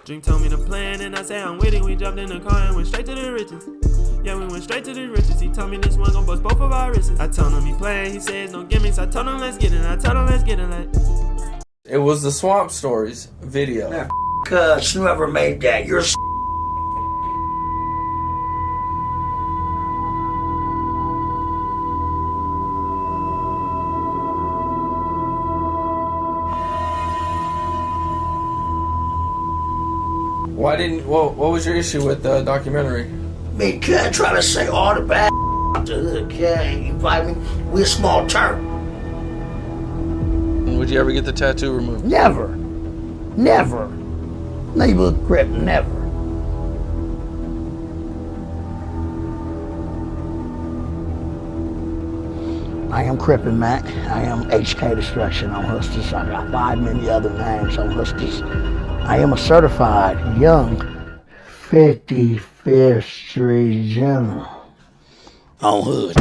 Drink told me the plan and I say I'm with it. We jumped in the car and went straight to the riches. Yeah, we went straight to the riches. He told me this one gon' bust both of our wrists. I told him he playing, he says don't give me. So I told him let's get it. I told him let's get it like. It was the Swamp Stories video. Nah, cuz whoever made that, you're What was your issue with the documentary? me, cuz trying to say all the bad to the hood, kid. You fight me? We a small town. Would you ever get the tattoo removed? Never. Never. Neighborhood crip, never. I am cripmac. I am HK Destruction on Hustlers. I got 5 many other names on Hustlers. I am a certified young 55th Street General on Hood.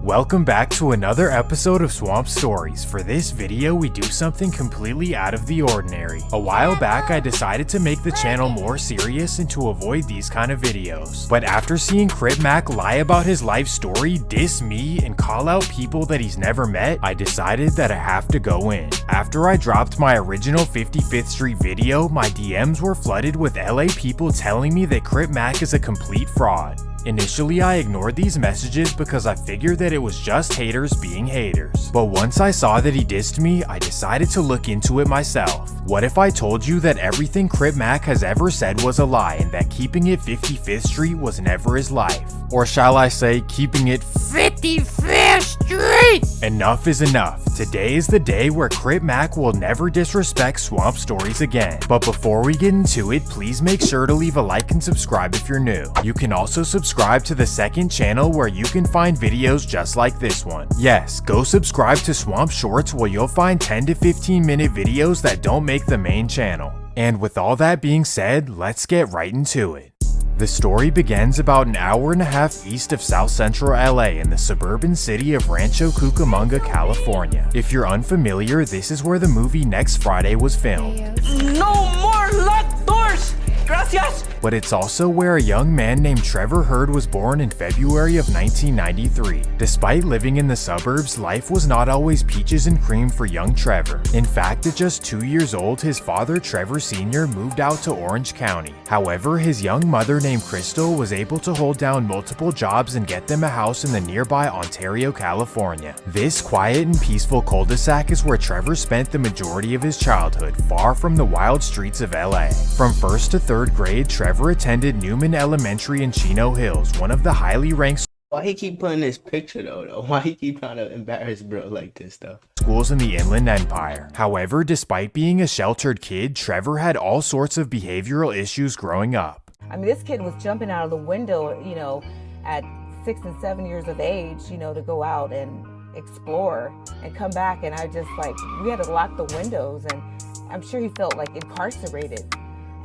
Welcome back to another episode of Swamp Stories. For this video, we do something completely out of the ordinary. A while back, I decided to make the channel more serious and to avoid these kind of videos. But after seeing cripmac lie about his life story, diss me, and call out people that he's never met, I decided that I have to go in. After I dropped my original 55th Street video, my DMs were flooded with LA people telling me that cripmac is a complete fraud. Initially, I ignored these messages because I figured that it was just haters being haters. But once I saw that he dissed me, I decided to look into it myself. What if I told you that everything cripmac has ever said was a lie and that keeping it 55th Street was never his life? Or shall I say, keeping it 55th Street? Enough is enough. Today is the day where cripmac will never disrespect Swamp Stories again. But before we get into it, please make sure to leave a like and subscribe if you're new. You can also subscribe to the second channel where you can find videos just like this one. Yes, go subscribe to Swamp Shorts where you'll find 10 to 15 minute videos that don't make the main channel. And with all that being said, let's get right into it. The story begins about an hour and a half east of South Central LA in the suburban city of Rancho Cucamonga, California. If you're unfamiliar, this is where the movie Next Friday was filmed. No more locked doors! Gracias! But it's also where a young man named Trevor Hurd was born in February of 1993. Despite living in the suburbs, life was not always peaches and cream for young Trevor. In fact, at just 2 years old, his father, Trevor Sr., moved out to Orange County. However, his young mother named Crystal was able to hold down multiple jobs and get them a house in the nearby Ontario, California. This quiet and peaceful cul-de-sac is where Trevor spent the majority of his childhood, far from the wild streets of LA. From 1st to 3rd grade, Trevor attended Newman Elementary in Chino Hills, one of the highly ranked Why he keep putting this picture though? Why he keep trying to embarrass bro like this though? schools in the Inland Empire. However, despite being a sheltered kid, Trevor had all sorts of behavioral issues growing up. I mean, this kid was jumping out of the window, you know, at 6 and 7 years of age, you know, to go out and explore and come back. And I just like, we had to lock the windows, and I'm sure he felt like incarcerated,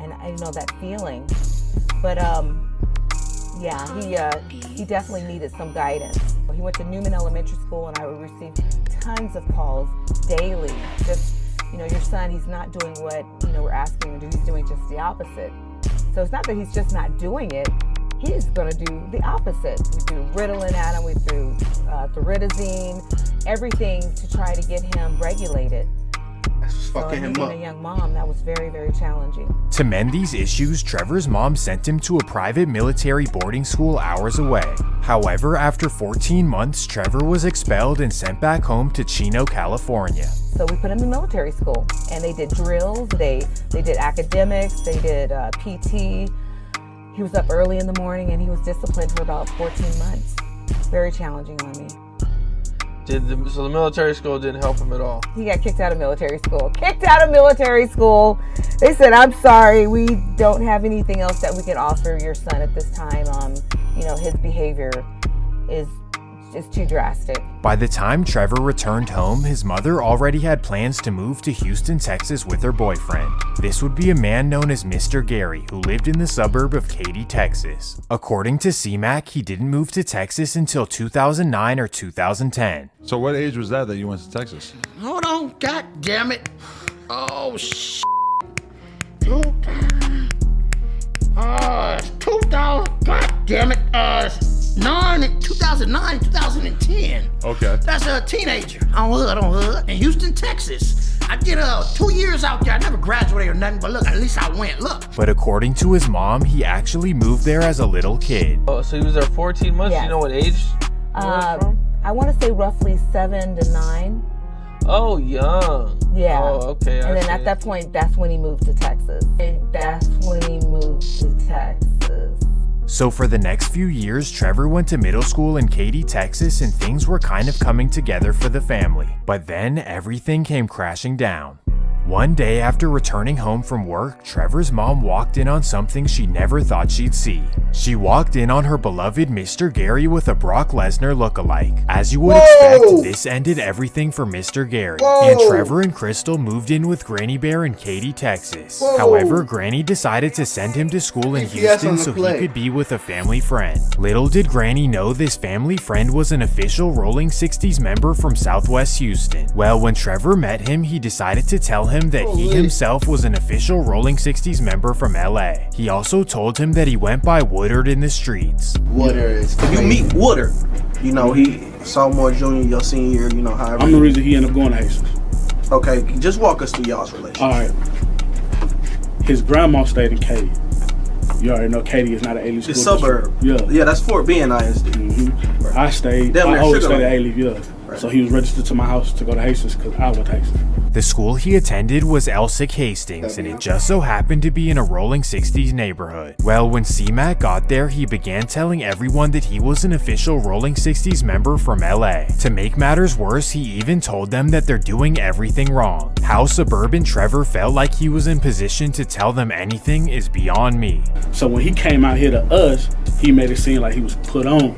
and I know that feeling. But yeah, he definitely needed some guidance. He went to Newman Elementary School, and I would receive tons of calls daily. Just, you know, your son, he's not doing what, you know, we're asking him to do. He's doing just the opposite. So it's not that he's just not doing it. He's going to do the opposite. We threw Ritalin at him. We threw Thoridazine, everything to try to get him regulated. Fucking him up. Being a young mom, that was very, very challenging. To mend these issues, Trevor's mom sent him to a private military boarding school hours away. However, after 14 months, Trevor was expelled and sent back home to Chino, California. So we put him in military school, and they did drills, they did academics, they did PT. He was up early in the morning, and he was disciplined for about 14 months. Very challenging on me. So the military school didn't help him at all? He got kicked out of military school. Kicked out of military school. They said, I'm sorry, we don't have anything else that we can offer your son at this time. You know, his behavior is too drastic. By the time Trevor returned home, his mother already had plans to move to Houston, Texas with her boyfriend. This would be a man known as Mr. Gary, who lived in the suburb of Katy, Texas. According to CMAC, he didn't move to Texas until 2009 or 2010. So what age was that you went to Texas? Hold on, god damn it. Oh, shit. 2000, god damn it, 2009, 2010. Okay. That's a teenager on hood, in Houston, Texas. I did 2 years out there. I never graduated or nothing, but look, at least I went, look. But according to his mom, he actually moved there as a little kid. Oh, so he was there 14 months? Yes. You know what age he was from? I want to say roughly 7 to 9. Oh, young. Yeah. Oh, okay. And then at that point, that's when he moved to Texas. So for the next few years, Trevor went to middle school in Katy, Texas, and things were kind of coming together for the family. But then everything came crashing down. One day after returning home from work, Trevor's mom walked in on something she never thought she'd see. She walked in on her beloved Mr. Gary with a Brock Lesnar lookalike. As you would expect, this ended everything for Mr. Gary. And Trevor and Crystal moved in with Granny Bear in Katy, Texas. However, Granny decided to send him to school in Houston so he could be with a family friend. Little did Granny know this family friend was an official Rolling 60s member from Southwest Houston. Well, when Trevor met him, he decided to tell him that he himself was an official Rolling 60s member from LA. He also told him that he went by Woodard in the streets. Woodard is crazy. You meet Woodard. You know, he sophomore, junior, your senior year, you know, however. I'm the reason he ended up going to Hastings. Okay, just walk us through y'all's relationship. All right. His grandma stayed in Katy. You already know Katy is not an A-Leaf school. It's suburb. Yeah. Yeah, that's Fort B and ISD. Mm-hmm. I stayed, I always stayed at A-Leaf, yeah. Right. So he was registered to my house to go to Hastings because I went to Hastings. The school he attended was Elsick Hastings, and it just so happened to be in a Rolling 60s neighborhood. Well, when CMAC got there, he began telling everyone that he was an official Rolling 60s member from LA. To make matters worse, he even told them that they're doing everything wrong. How suburban Trevor felt like he was in position to tell them anything is beyond me. So when he came out here to us, he made it seem like he was put on.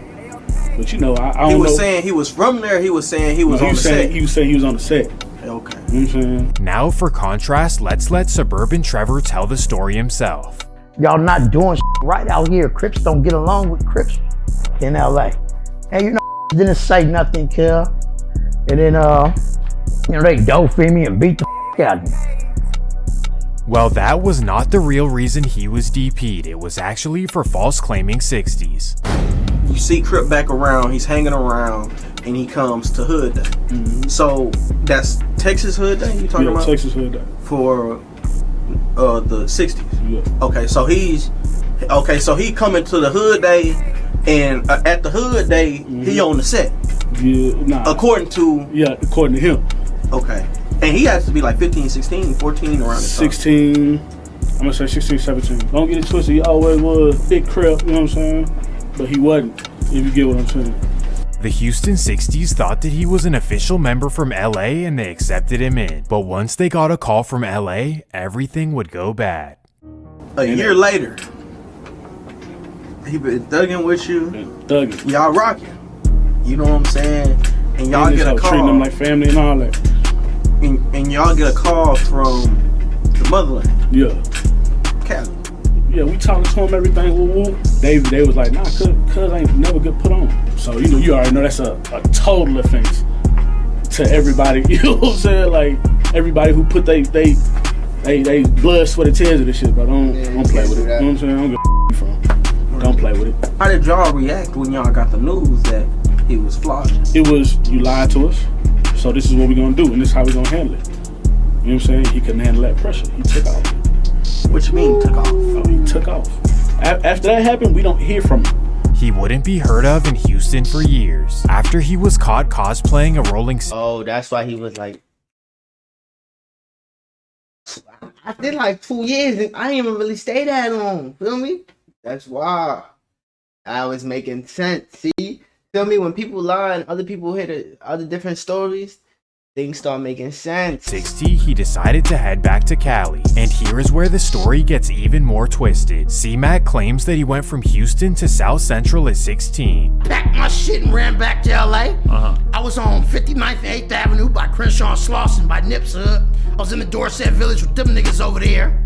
But you know, I don't know. He was saying he was from there. He was saying he was on the set. He was saying he was on the set. Okay. You know what I'm saying? Now for contrast, let's let suburban Trevor tell the story himself. Y'all not doing right out here. Crips don't get along with Crips in LA. And you know, didn't say nothing, kid. And then, you know, they dope me and beat the out of me. Well, that was not the real reason he was DP'd. It was actually for false claiming 60s. You see Crip back around, he's hanging around, and he comes to Hood Day. Mm-hmm. So that's Texas Hood Day you talking about? Texas Hood Day. For the 60s? Yeah. Okay, so he coming to the Hood Day, and at the Hood Day, he on the set. Yeah, nah. According to him. Okay. And he has to be like 15, 16, 14 around this 16, I'm gonna say 16, 17. Don't get it twisted, he always was big Crip, you know what I'm saying? But he wasn't, if you get what I'm saying. The Houston 60s thought that he was an official member from LA and they accepted him in. But once they got a call from LA, everything would go bad. A year later, he been thugging with you. Thugging. Y'all rocking. You know what I'm saying? And y'all get a call. Treating them like family and all that. And y'all get a call from the motherland. Yeah. Cali. Yeah, we talking to him, everything, woo-woo. They was like, nah, cuz ain't never get put on. So, you know, you already know that's a total offense to everybody. You know what I'm saying? Like, everybody who put they blood, sweat, and tears of this shit, but don't play with it. You know what I'm saying? I don't give a from. Don't play with it. How did y'all react when y'all got the news that he was flogging? It was, you lied to us, so this is what we're gonna do, and this is how we're gonna handle it. You know what I'm saying? He couldn't handle that pressure. He took off. What you mean took off? Oh, he took off. After that happened, we don't hear from him. He wouldn't be heard of in Houston for years. After he was caught cosplaying a Rolling... Oh, that's why he was like... I did like 2 years and I didn't even really stay that long. Feel me? That's why. I was making sense. See? Feel me? When people lie and other people hear other different stories, things start making sense. 60, he decided to head back to Cali. And here is where the story gets even more twisted. CMAC claims that he went from Houston to South Central at 16. Packed my shit and ran back to LA. I was on 59th and 8th Avenue by Crenshaw and Slauson by Nips Hood. I was in the Dorset Village with them niggas over there.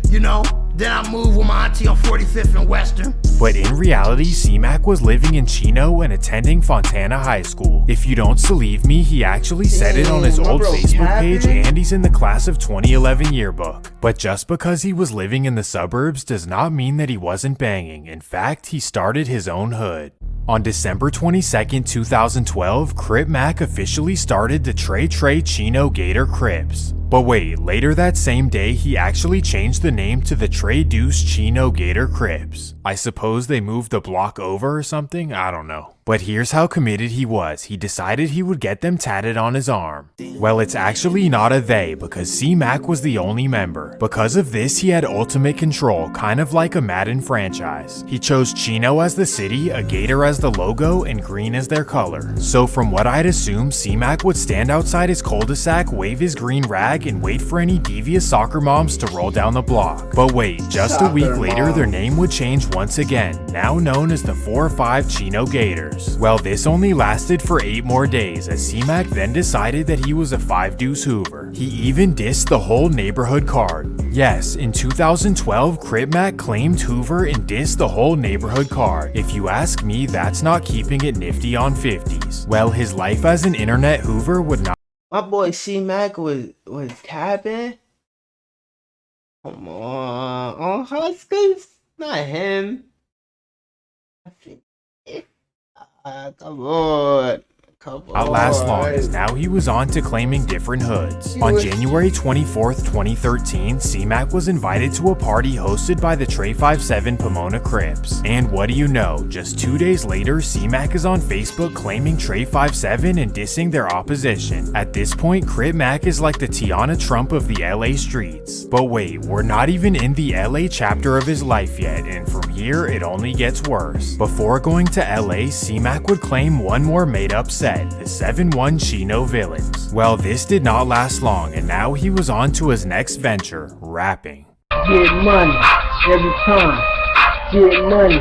You know? Then I moved with my auntie on 45th and Western. But in reality, C-Mac was living in Chino and attending Fontana High School. If you don't believe me, he actually said it on his old Facebook page, and he's in the class of 2011 yearbook. But just because he was living in the suburbs does not mean that he wasn't banging. In fact, he started his own hood. On December 22nd, 2012, CRIPmac officially started the Trey Chino Gator Crips. But wait, later that same day, he actually changed the name to the Trey Deuce Chino Gator Crips. I suppose they moved the block over or something? I don't know. But here's how committed he was. He decided he would get them tatted on his arm. Well, it's actually not a they, because C-Mac was the only member. Because of this, he had ultimate control, kind of like a Madden franchise. He chose Chino as the city, a gator as the logo, and green as their color. So from what I'd assume, C-Mac would stand outside his cul-de-sac, wave his green rag, and wait for any devious soccer moms to roll down the block. But wait, just a week later, their name would change once again, now known as the 4-5 Chino Gators. Well, this only lasted for 8 more days, as C-Mac then decided that he was a 5-deuce Hoover. He even dissed the whole neighborhood card. Yes, in 2012, CRIPmac claimed Hoover and dissed the whole neighborhood card. If you ask me, that's not keeping it nifty on 50s. Well, his life as an internet Hoover would not. My boy C-Mac was tapping. Come on Huskers, not him. Come on. Not last long, as now he was on to claiming different hoods. On January 24th, 2013, C-Mac was invited to a party hosted by the Trey 57 Pomona Crips. And what do you know, just 2 days later, C-Mac is on Facebook claiming Trey 57 and dissing their opposition. At this point, CRIPmac is like the Tiana Trump of the LA streets. But wait, we're not even in the LA chapter of his life yet, and from here, it only gets worse. Before going to LA, C-Mac would claim one more made-up set, the 7-1 Chino Villains. Well, this did not last long, and now he was on to his next venture, rapping. Get money every time. Get money.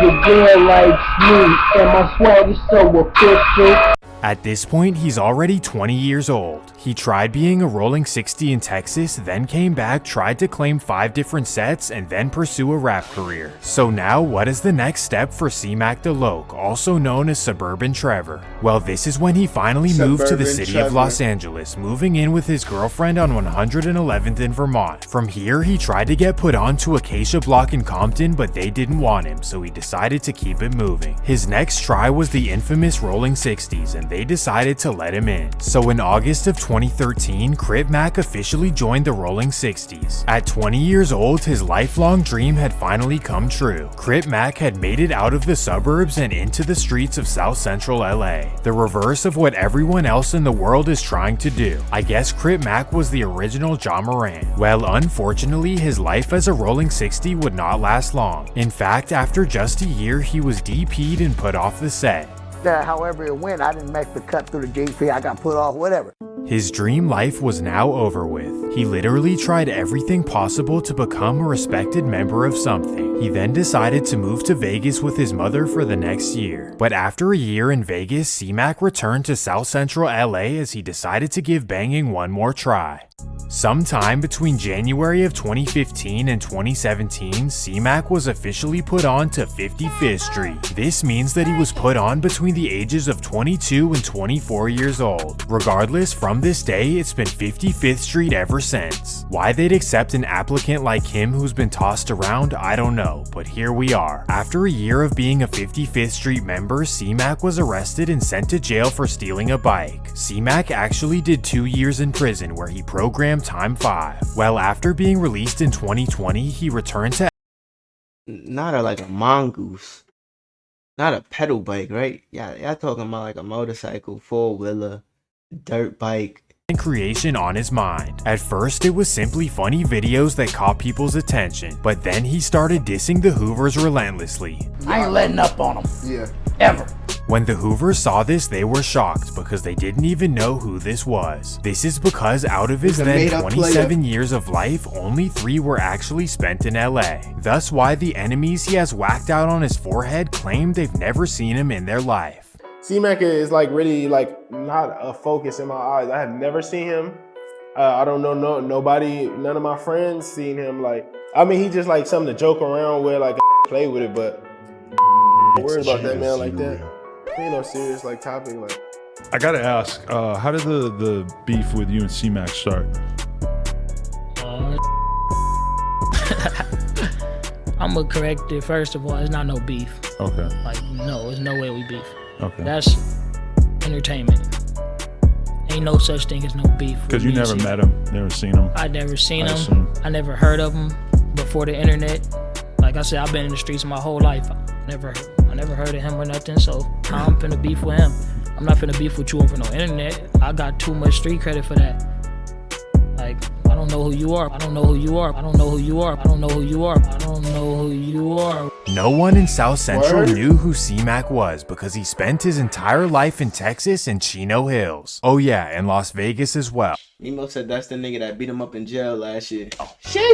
Your girl likes me, and my swag is so official. At this point, he's already 20 years old. He tried being a rolling 60 in Texas, then came back, tried to claim 5 different sets, and then pursue a rap career. So now, what is the next step for C-Mac the Loc, also known as Suburban Trevor? Well, this is when he finally moved to the city of Los Angeles, moving in with his girlfriend on 111th in Vermont. From here, he tried to get put onto Acacia Block in Compton, but they didn't want him, so he decided to keep it moving. His next try was the infamous rolling 60s, and they decided to let him in. So in August of 2013, CRIPmac officially joined the Rolling 60s. At 20 years old, his lifelong dream had finally come true. CRIPmac had made it out of the suburbs and into the streets of South Central LA. The reverse of what everyone else in the world is trying to do. I guess CRIPmac was the original John Moran. Well, unfortunately, his life as a Rolling 60 would not last long. In fact, after just a year, he was DP'd and put off the set. However it went, I didn't make the cut through the GP, I got put off, whatever. His dream life was now over with. He literally tried everything possible to become a respected member of something. He then decided to move to Vegas with his mother for the next year. But after a year in Vegas, C-Mac returned to South Central LA as he decided to give banging one more try. Sometime between January of 2015 and 2017, C-Mac was officially put on to 55th Street. This means that he was put on between the ages of 22 and 24 years old. Regardless, from this day, it's been 55th Street ever since. Why they'd accept an applicant like him who's been tossed around, I don't know, but here we are. After a year of being a 55th Street member, C-Mac was arrested and sent to jail for stealing a bike. C-Mac actually did 2 years in prison where he programmed Time 5. Well, after being released in 2020, he returned to not like a mongoose, not a pedal bike, right? Yeah, y'all talking about like a motorcycle, 4-wheeler, dirt bike. Creation on his mind. At first, it was simply funny videos that caught people's attention, but then he started dissing the Hoovers relentlessly. I ain't letting up on them. Yeah. Ever. When the Hoovers saw this, they were shocked because they didn't even know who this was. This is because out of his then 27 years of life, only 3 were actually spent in LA. Thus why the enemies he has whacked out on his forehead claim they've never seen him in their life. C-Mac is like really like not a focus in my eyes. I have never seen him. I don't know nobody, none of my friends seen him like, I mean, he just like something to joke around with, like play with it, but worried about that man like that. Ain't no serious like topic. Like, I gotta ask, how did the beef with you and C-Mac start? I'm gonna correct it. First of all, it's not no beef. Okay. Like, no, there's no way we beef. Okay. That's entertainment. Ain't no such thing as no beef. Because you never met him, never seen him. I never seen him. I never heard of him before the internet. Like I said, I've been in the streets my whole life. I never heard of him or nothing. So how I'm finna beef with him? I'm not finna beef with you over no internet. I got too much street credit for that. Like, I don't know who you are. I don't know who you are. I don't know who you are. I don't know who you are. I don't know who you are. No one in South Central knew who C-Mac was because he spent his entire life in Texas and Chino Hills. Oh yeah, and Las Vegas as well. Nemo said that's the nigga that beat him up in jail last year.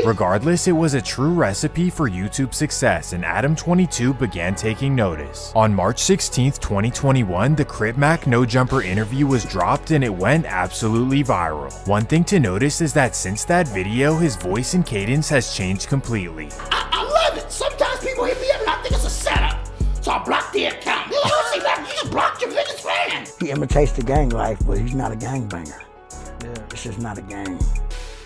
Regardless, it was a true recipe for YouTube success, and Adam22 began taking notice. On March 16th, 2021, the CRIP No Jumper interview was dropped and it went absolutely viral. One thing to notice is that since that video, his voice and cadence has changed completely. I love it. Sometimes people hit me up and I think it's a setup. So I block the account. You don't see that? You just blocked your biggest fan. He imitates the gang life, but he's not a gangbanger. Yeah. This is not a gang.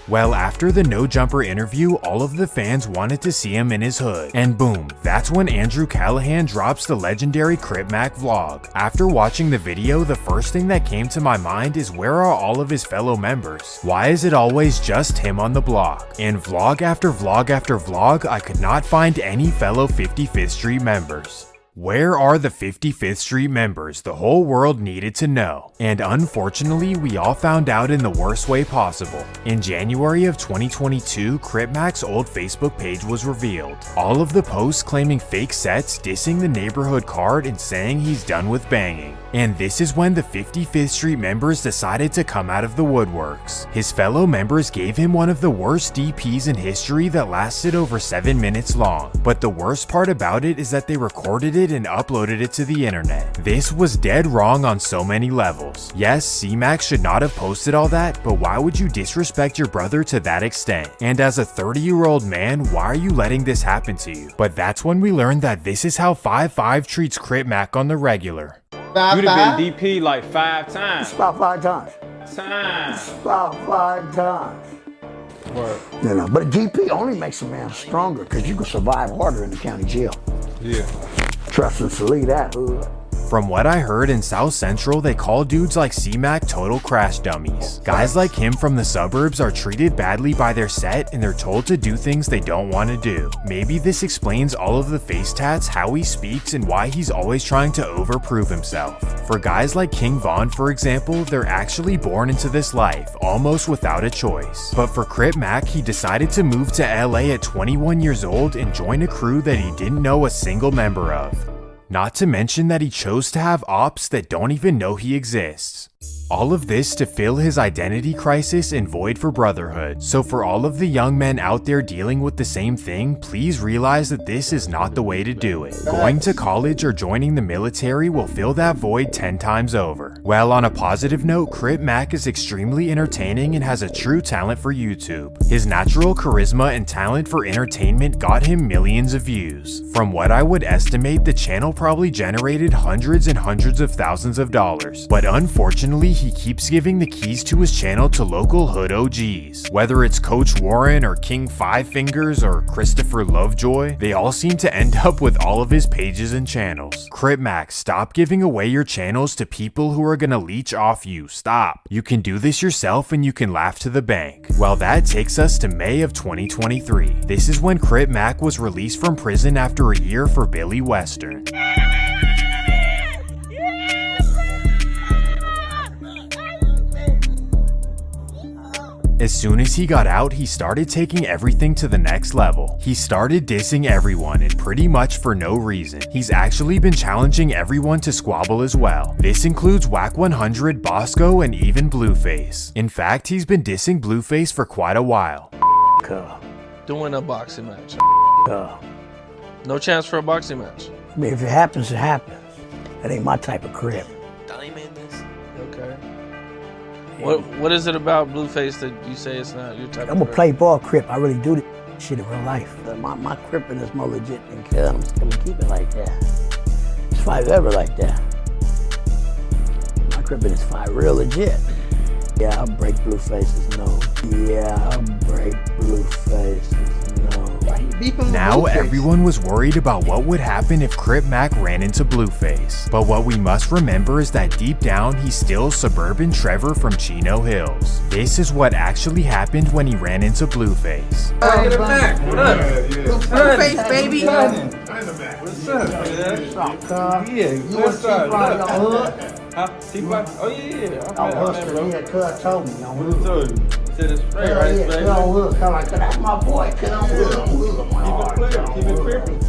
Well, after the No Jumper interview, all of the fans wanted to see him in his hood. And boom, that's when Andrew Callahan drops the legendary CRIPmac vlog. After watching the video, the first thing that came to my mind is where are all of his fellow members? Why is it always just him on the block? And vlog after vlog after vlog, I could not find any fellow 55th Street members. Where are the 55th Street members the whole world needed to know? And unfortunately, we all found out in the worst way possible. In January of 2022, CRIPmac's old Facebook page was revealed. All of the posts claiming fake sets, dissing the neighborhood card, and saying he's done with banging. And this is when the 55th Street members decided to come out of the woodworks. His fellow members gave him one of the worst DPs in history that lasted over 7 minutes long. But the worst part about it is that they recorded it and uploaded it to the internet. This was dead wrong on so many levels. Yes, C-Mac should not have posted all that, but why would you disrespect your brother to that extent? And as a 30-year-old man, why are you letting this happen to you? But that's when we learned that this is how 5'5" treats CRIPmac on the regular. You'd have been DP like 5 times. About 5 times. About 5 times. Word. You know, but a DP only makes a man stronger because you can survive harder in the county jail. Yeah. Trust and salute that hood. From what I heard in South Central, they call dudes like C-Mac total crash dummies. Guys like him from the suburbs are treated badly by their set and they're told to do things they don't want to do. Maybe this explains all of the face tats, how he speaks, and why he's always trying to overprove himself. For guys like King Von, for example, they're actually born into this life, almost without a choice. But for CRIPmac, he decided to move to LA at 21 years old and join a crew that he didn't know a single member of. Not to mention that he chose to have ops that don't even know he exists. All of this to fill his identity crisis and void for brotherhood. So for all of the young men out there dealing with the same thing, please realize that this is not the way to do it. Going to college or joining the military will fill that void 10 times over. Well, on a positive note, CRIPmac is extremely entertaining and has a true talent for YouTube. His natural charisma and talent for entertainment got him millions of views. From what I would estimate, the channel probably generated hundreds and hundreds of thousands of dollars. But unfortunately, he keeps giving the keys to his channel to local hood OGs. Whether it's Coach Warren or King Five Fingers or Christopher Lovejoy, they all seem to end up with all of his pages and channels. CRIPmac, stop giving away your channels to people who are gonna leech off you. Stop. You can do this yourself and you can laugh to the bank. Well, that takes us to May of 2023. This is when CRIPmac was released from prison after a year for Billy Western. As soon as he got out, he started taking everything to the next level. He started dissing everyone and pretty much for no reason. He's actually been challenging everyone to squabble as well. This includes Whack 100, Bosco, and even Blueface. In fact, he's been dissing Blueface for quite a while. Doing a boxing match. No chance for a boxing match. I mean, if it happens, it happens. That ain't my type of crib. Okay. What is it about Blueface that you say it's not your type I'm a play ball crip. I really do. shit in real life. My cripping is more legit than Cub. I'm just gonna keep it like that. It's five ever like that. My cripping is five real legit. Yeah, I'll break blue faces, no. Yeah, I'll break blue faces, no. Now everyone was worried about what would happen if Crip Mac ran into Blueface. But what we must remember is that deep down he's still suburban Trevor from Chino Hills. This is what actually happened when he ran into Blueface. Crip Mac, what up? Blueface, baby. What's up, man? What's up, yeah, you what's up? Huh? Oh yeah. Yeah, Cub told me. Who told you? Said it's straight, right? Yeah, Cub on hood. Cub like, that's my boy. Cub on hood. Keep it crippin'.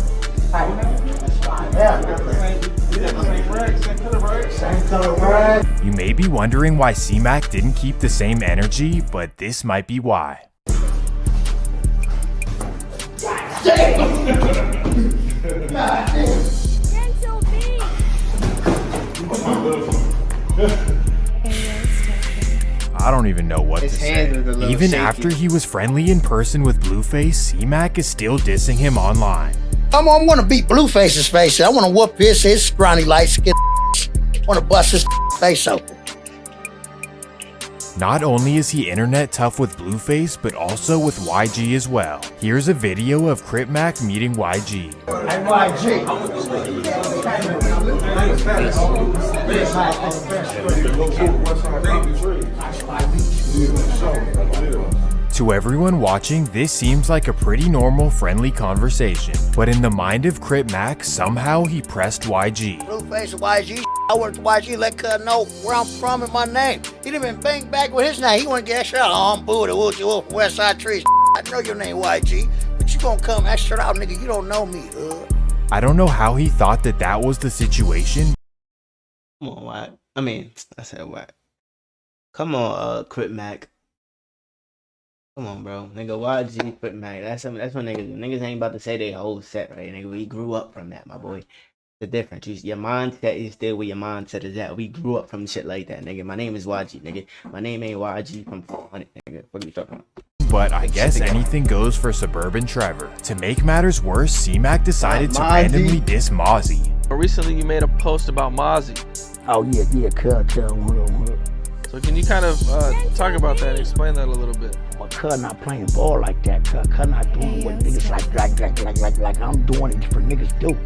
Same color rag. You may be wondering why C-Mac didn't keep the same energy, but this might be why. I don't even know what to say. Even after he was friendly in person with Blueface, C-Mac is still dissing him online. I want to beat Blueface's face. I want to whoop his scrawny light skin. I want to bust his face open. Not only is he internet tough with Blueface, but also with YG as well. Here's a video of Crip Mac meeting YG. Hey, YG. To everyone watching, this seems like a pretty normal, friendly conversation. But in the mind of Crip Mac, somehow he pressed YG. Blueface and YG. I worked with YG, let Cub know where I'm from and my name. He didn't even bang back with his name. He wouldn't get extra out. Oh, I'm Buddha, Woochie Wolf, West Side Trees. I know your name, YG, but you gonna come extra out, nigga. You don't know me, I don't know how he thought that that was the situation. Come on, what? I mean, I said what? Come on, Crip Mac. Come on, bro. Nigga, YG, Crip Mac. That's what niggas ain't about to say they whole set, right? Nigga, we grew up from that, my boy. The difference. Your mindset is still where your mindset is at. We grew up from shit like that, nigga. My name is YG, nigga. My name ain't YG from 400, nigga. What are you talking about? But I guess anything goes for suburban Trevor. To make matters worse, C-Mac decided to randomly diss Mozzie. Recently you made a post about Mozzie. Oh yeah, Cub, tell him what. So can you kind of talk about that and explain that a little bit? Well, Cub not playing ball like that. Cub not doing what niggas like I'm doing it for niggas do.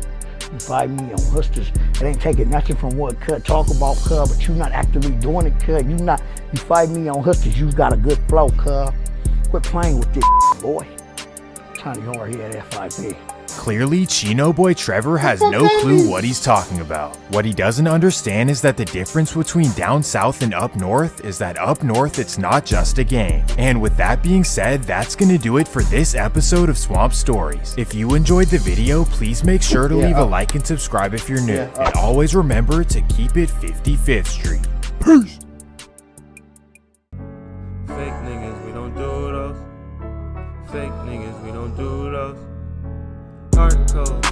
You find me on hustlers. It ain't taking nothing from what Cub talk about, Cub, but you not actively doing it, Cub. You find me on hustlers. You got a good flow, Cub. Quit playing with this boy. Tiny hard here at FIP. Clearly, Chino boy Trevor has no clue what he's talking about. What he doesn't understand is that the difference between down south and up north is that up north it's not just a game. And with that being said, that's gonna do it for this episode of Swamp Stories. If you enjoyed the video, please make sure to leave a like and subscribe if you're new. And always remember to keep it 55th Street. Peace! Fake niggas, we don't do those. Fake niggas, we don't do those. Hard code,